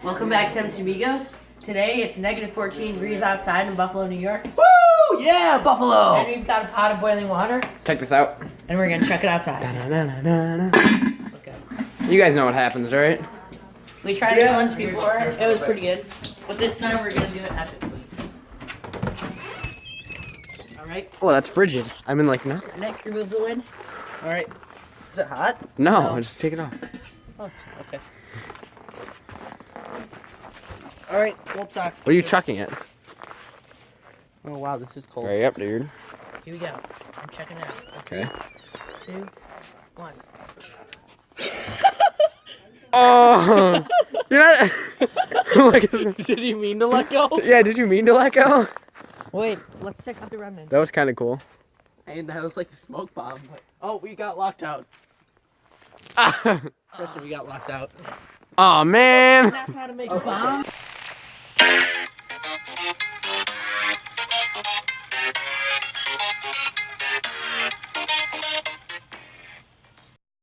Welcome back to MC Amigos. Today it's negative 14 degrees outside in Buffalo, New York. Woo! Yeah, Buffalo! And we've got a pot of boiling water. Check this out. And we're gonna check it outside. Let's go. You guys know what happens, right? We tried this once before. It was pretty good. But this time we're gonna do it epically. Alright. Oh, that's frigid. I'm in like nothing. Nick, remove the lid. Alright. Is it hot? No, just take it off. Oh, okay. Alright, cold socks. What are you chucking it? Oh, wow, this is cold. Hurry up, dude. Here we go. I'm checking it out. Okay. 2, 1. Oh! You're not. Look at this. Did you mean to let go? Yeah, did you mean to let go? Wait, let's check out the remnant. That was kind of cool. And that was like a smoke bomb. Oh, we got locked out. Christian, we got locked out. Oh man! That's how to make a bomb.